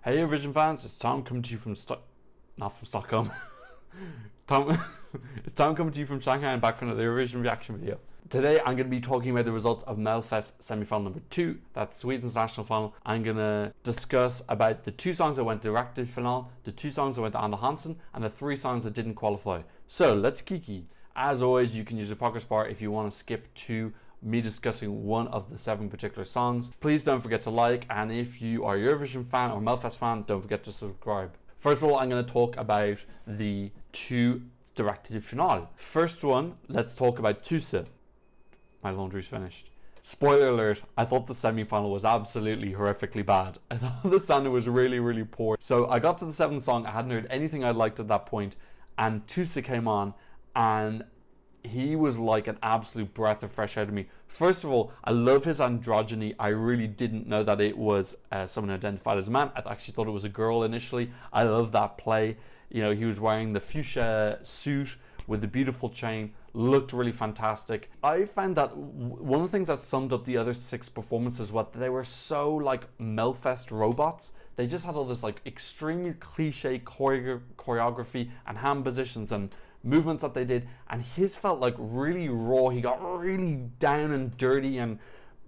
Hey Eurovision fans, it's Tom coming to you from not from Stockholm. It's Tom coming to you from Shanghai and back for another Eurovision reaction video. Today I'm going to be talking about the results of Melfest semi-final number 2, that's Sweden's national final. I'm going to discuss about the 2 songs that went direct to final, the 2 songs that went to Anna Hansen, and the 3 songs that didn't qualify. So let's kiki. As always, you can use the progress bar if you want to skip to me discussing one of the 7 particular songs. Please don't forget to like, and if you are a Eurovision fan or Melfest fan, don't forget to subscribe. First of all, I'm going to talk about the 2 directed to finale. First one, let's talk about Tusse. My laundry's finished. Spoiler alert, I thought the semi-final was absolutely horrifically bad. I thought the standard was really poor. So I got to the 7th song, I hadn't heard anything I liked at that point, and Tusse came on, and he was like an absolute breath of fresh air to me. First of all, I love his androgyny. I really didn't know that it was someone identified as a man. I actually thought it was a girl initially. I love that play. You know, he was wearing the fuchsia suit with the beautiful chain, looked really fantastic. I found that one of the things that summed up the other 6 performances was that they were so like Melfest robots. They just had all this like extremely cliche choreography and hand positions and movements that they did, and his felt like really raw. He got really down and dirty and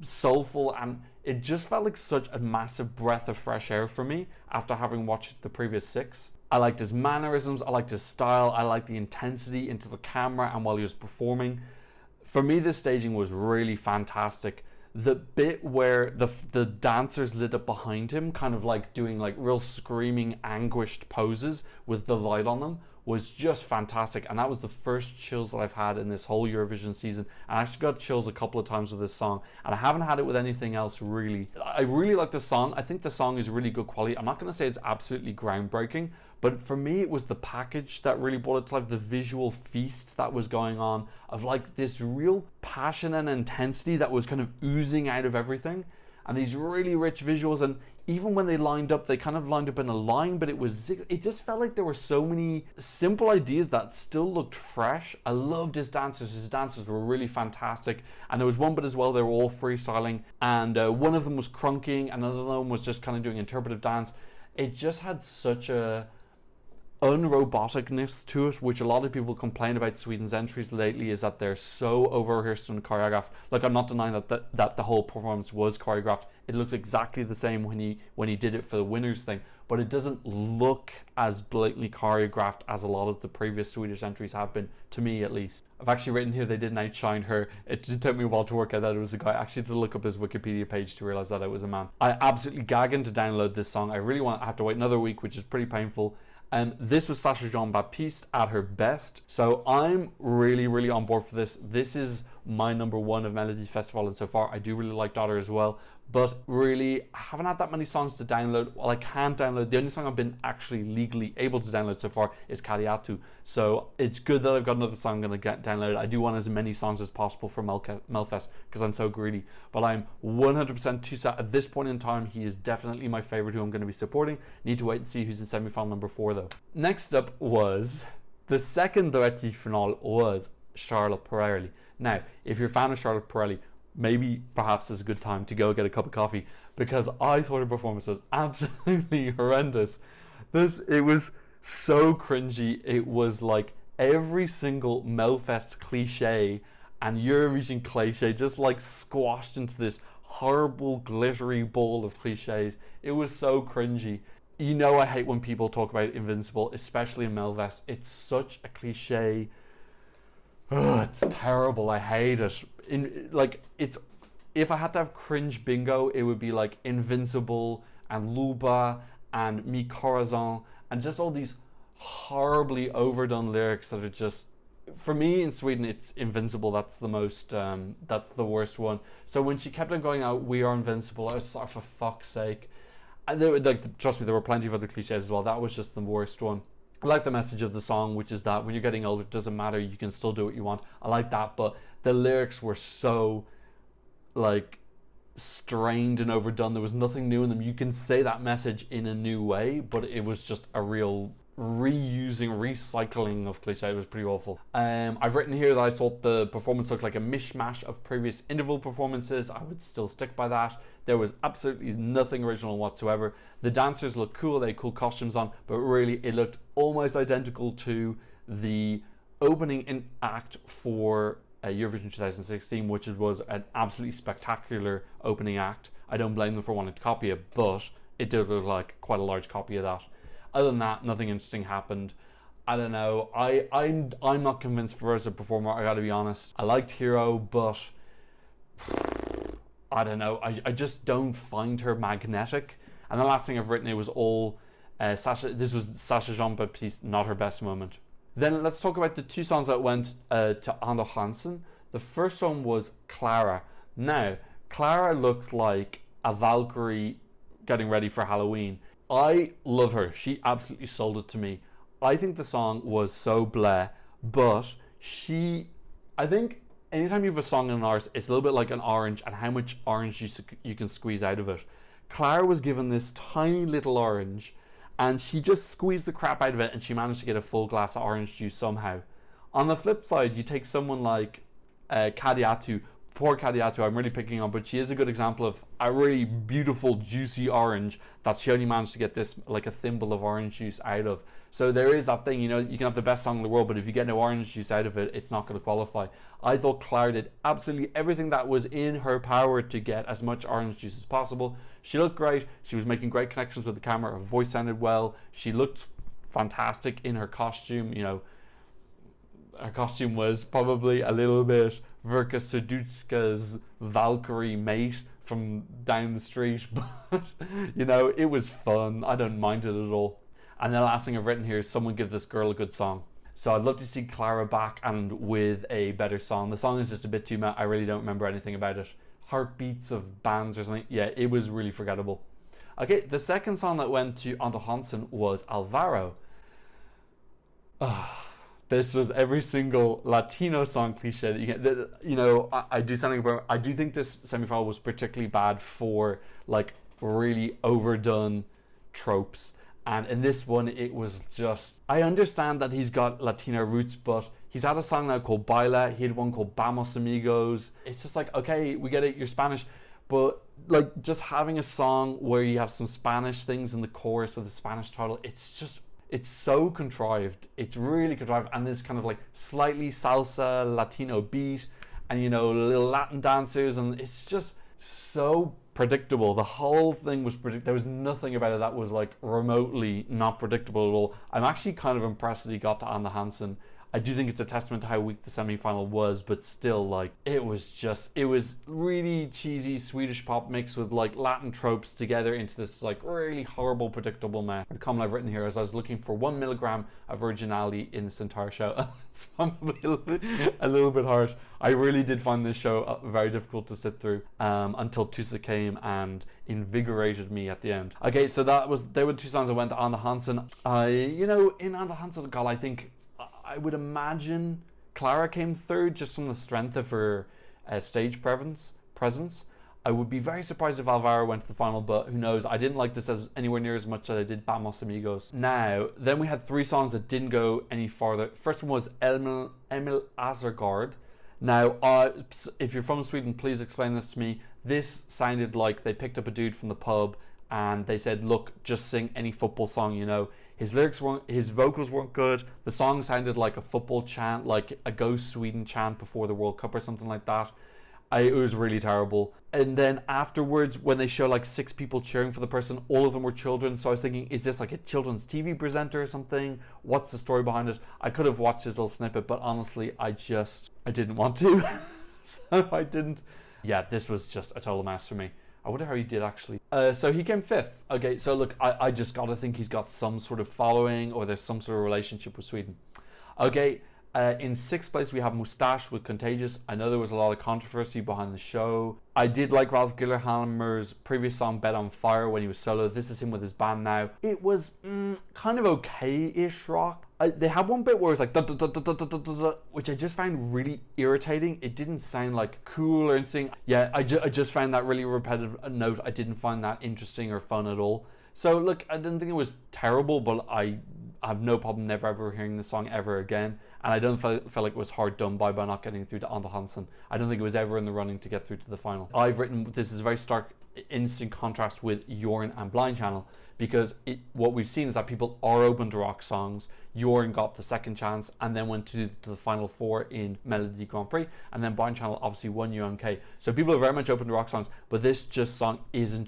soulful, and it just felt like such a massive breath of fresh air for me after having watched the previous 6. I liked his mannerisms, I liked his style, I liked the intensity into the camera and while he was performing. For me, this staging was really fantastic. The bit where the dancers lit up behind him, kind of like doing like real screaming, anguished poses with the light on them, was just fantastic. And that was the first chills that I've had in this whole Eurovision season. I actually got chills a couple of times with this song, and I haven't had it with anything else really. I really like the song. I think the song is really good quality. I'm not going to say it's absolutely groundbreaking, but for me it was the package that really brought it to life, the visual feast that was going on of like this real passion and intensity that was kind of oozing out of everything. And these really rich visuals, and even when they lined up, they kind of lined up in a line, but it just felt like there were so many simple ideas that still looked fresh. I loved his dancers were really fantastic, and there was one bit as well, they were all freestyling, and one of them was crunking, and another one was just kind of doing interpretive dance. It just had such a unroboticness to it, which a lot of people complain about Sweden's entries lately, is that they're so over-rehearsed and choreographed. Like, I'm not denying that the whole performance was choreographed. It looked exactly the same when he did it for the winners thing, but it doesn't look as blatantly choreographed as a lot of the previous Swedish entries have been, to me at least. I've actually written here they didn't outshine her. It just took me a while to work out that it was a guy. I actually had to look up his Wikipedia page to realize that it was a man. I absolutely gagging to download this song. I have to wait another week, which is pretty painful. This was Sasha Jean-Baptiste at her best, so I'm really on board for this. This is my number 1 of Melodifestivalen so far. I do really like Daughter as well, but really I haven't had that many songs to download. Well, I can't download. The only song I've been actually legally able to download so far is Kariatu, so it's good that I've got another song I'm going to get downloaded. I do want as many songs as possible for Melfest because I'm so greedy, but I'm 100% Tusse at this point in time. He is definitely my favorite who I'm going to be supporting. Need to wait and see who's in semi-final number 4 though. Next up was the second directive final was Charlotte Perelli. Now, if you're a fan of Charlotte Perelli, maybe perhaps it's a good time to go get a cup of coffee, because I thought her performance was absolutely horrendous. It was so cringy. It was like every single Melfest cliche and Eurovision cliche just like squashed into this horrible glittery ball of cliches. It was so cringy. You know, I hate when people talk about Invincible, especially in Melfest. It's such a cliche. Ugh, it's terrible. I hate it. If I had to have cringe bingo, it would be like Invincible and Luba and Mi Corazon and just all these horribly overdone lyrics that are just, for me in Sweden, it's Invincible. That's the most, that's the worst one. So when she kept on going out, "We are invincible," I was like, for fuck's sake. And trust me, there were plenty of other cliches as well. That was just the worst one. I like the message of the song, which is that when you're getting older, it doesn't matter, you can still do what you want. I like that, but the lyrics were so like strained and overdone. There was nothing new in them. You can say that message in a new way, but it was just a real recycling of cliche was pretty awful. I've written here that I thought the performance looked like a mishmash of previous interval performances. I would still stick by that. There was absolutely nothing original whatsoever. The dancers looked cool, they had cool costumes on, but really it looked almost identical to the opening act for Eurovision 2016, which was an absolutely spectacular opening act. I don't blame them for wanting to copy it, but it did look like quite a large copy of that. Other than that, nothing interesting happened. I don't know. I'm not convinced for her as a performer, I gotta be honest. I liked Hero, but I don't know. I just don't find her magnetic. And the last thing I've written, it was all Sasha. This was Sasha Jean-Baptiste, not her best moment. Then let's talk about the two songs that went to Anders Hansen. The first one was Klara. Now, Klara looked like a Valkyrie getting ready for Halloween. I love her. She absolutely sold it to me. I think the song was so bleh, but I think anytime you have a song in an artist, it's a little bit like an orange and how much orange you can squeeze out of it. Klara was given this tiny little orange and she just squeezed the crap out of it and she managed to get a full glass of orange juice somehow. On the flip side, you take someone like Kadiatu. Poor Kadiatu, I'm really picking on, but she is a good example of a really beautiful, juicy orange that she only managed to get this, like a thimble of orange juice out of. So there is that thing, you know, you can have the best song in the world, but if you get no orange juice out of it, it's not going to qualify. I thought Klara did absolutely everything that was in her power to get as much orange juice as possible. She looked great. She was making great connections with the camera. Her voice sounded well. She looked fantastic in her costume, you know. Her costume was probably a little bit Verka Serduchka's Valkyrie mate from down the street, but you know, it was fun. I don't mind it at all. And the last thing I've written here is someone give this girl a good song. So I'd love to see Klara back and with a better song. The song is just a bit too meh. I really don't remember anything about it. Heartbeats of bands or something. Yeah, it was really forgettable. Okay, the second song that went to Anders Hansen was Alvaro. This was every single Latino song cliche that you get. You know, I do something about. I do think this semi-final was particularly bad for like really overdone tropes, and in this one it was just. I understand that he's got Latino roots, but he's had a song now called Baila. He had one called Vamos Amigos. It's just like, okay, we get it, you're Spanish, but like just having a song where you have some Spanish things in the chorus with a Spanish title, it's so contrived. It's really contrived, and this kind of like slightly salsa Latino beat, and you know, little Latin dancers, and it's just so predictable. The whole thing was predictable. There was nothing about it that was like remotely not predictable at all. I'm actually kind of impressed that he got to Anders Hansen. I do think it's a testament to how weak the semi-final was, but still, like, it was really cheesy Swedish pop mixed with like Latin tropes together into this like really horrible, predictable mess. The comment I've written here is I was looking for 1 milligram of originality in this entire show. It's probably a little bit harsh. I really did find this show very difficult to sit through until Tusse came and invigorated me at the end. Okay, so they were two songs that went to Anders Hansen. In Anders Hansen, God, I would imagine Klara came third just from the strength of her stage presence. I would be very surprised if Alvaro went to the final, but who knows? I didn't like this as anywhere near as much as I did Vamos Amigos. Now, then we had 3 songs that didn't go any farther. First one was Emil Assergard. Now, if you're from Sweden, please explain this to me. This sounded like they picked up a dude from the pub and they said, look, just sing any football song, you know. His vocals weren't good. The song sounded like a football chant, like a Go Sweden chant before the World Cup or something like that. It was really terrible. And then afterwards, when they show like 6 people cheering for the person, all of them were children. So I was thinking, is this like a children's TV presenter or something? What's the story behind it? I could have watched his little snippet, but honestly, I didn't want to. So I didn't. Yeah, this was just a total mess for me. I wonder how he did actually. So he came 5th. Okay, so look, I just got to think he's got some sort of following or there's some sort of relationship with Sweden. Okay, in 6th place we have Mustasch with Contagious. I know there was a lot of controversy behind the show. I did like Ralph Gillerhammer's previous song Bet on Fire when he was solo. This is him with his band now. It was kind of okay-ish rock. They had one bit where it was like da, da, da, da, da, da, da, da, which I just found really irritating. It didn't sound like cool or anything. Yeah, I just found that really repetitive note. I didn't find that interesting or fun at all. So look, I didn't think it was terrible, but I I have no problem never ever hearing the song ever again. And I don't feel like it was hard done by not getting through to Ante Hansen. I don't think it was ever in the running to get through to the final. I've written this is a very stark, instant contrast with Jorn and Blind Channel, because what we've seen is that people are open to rock songs. Jorn got the second chance and then went to the final four in Melody Grand Prix, and then Blind Channel obviously won UMK. So people are very much open to rock songs, but this song is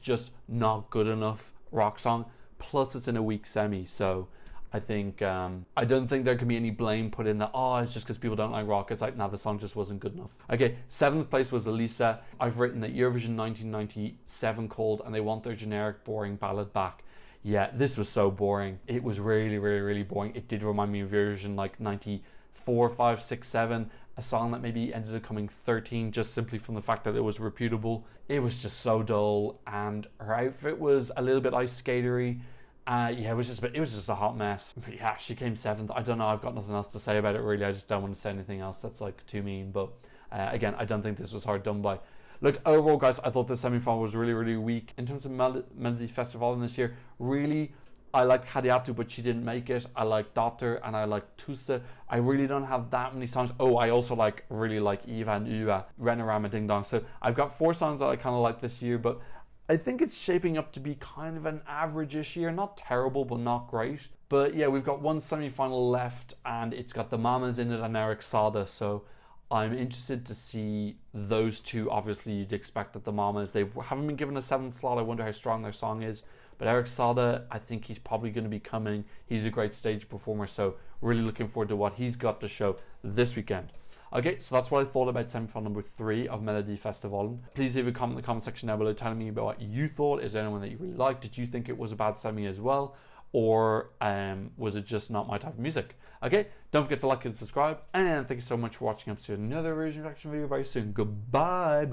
just not good enough rock song. Plus it's in a weak semi, so I think I don't think there can be any blame put in that, oh, it's just because people don't like rock. It's like, nah, the song just wasn't good enough. Okay, 7th place was Elisa. I've written that Eurovision 1997 called and they want their generic boring ballad back. Yeah, this was so boring. It was really, really, really boring. It did remind me of Eurovision like 94, 5, 6, 7, a song that maybe ended up coming 13 just simply from the fact that it was reputable. It was just so dull, and her outfit was a little bit ice skatery. Yeah, it was just a hot mess. But yeah, she came 7th. I don't know, I've got nothing else to say about it really. I just don't want to say anything else that's like too mean. But again, I don't think this was hard done by. Look, overall guys, I thought the semi-final was really, really weak. In terms of Melodifestivalen this year, really, I liked Hadiatu, but she didn't make it. I like Dotter and I like Tusse. I really don't have that many songs. Oh, I also really like Eva and Ua, Renorama Ding Dong. So I've got 4 songs that I kind of like this year, but I think it's shaping up to be kind of an average-ish year. Not terrible, but not great. But yeah, we've got one semi-final left, and it's got the Mamas in it and Eric Sada. So I'm interested to see those two. Obviously, you'd expect that the Mamas, they haven't been given a 7th slot. I wonder how strong their song is. But Eric Sada, I think he's probably going to be coming. He's a great stage performer, so really looking forward to what he's got to show this weekend. Okay, so that's what I thought about semi-final number 3 of Melodifestivalen. Please leave a comment in the comment section down below telling me about what you thought. Is there anyone that you really liked? Did you think it was a bad semi as well? Or was it just not my type of music? Okay, don't forget to like and subscribe. And thank you so much for watching. I'll see you in another Eurovision reaction video very soon. Goodbye.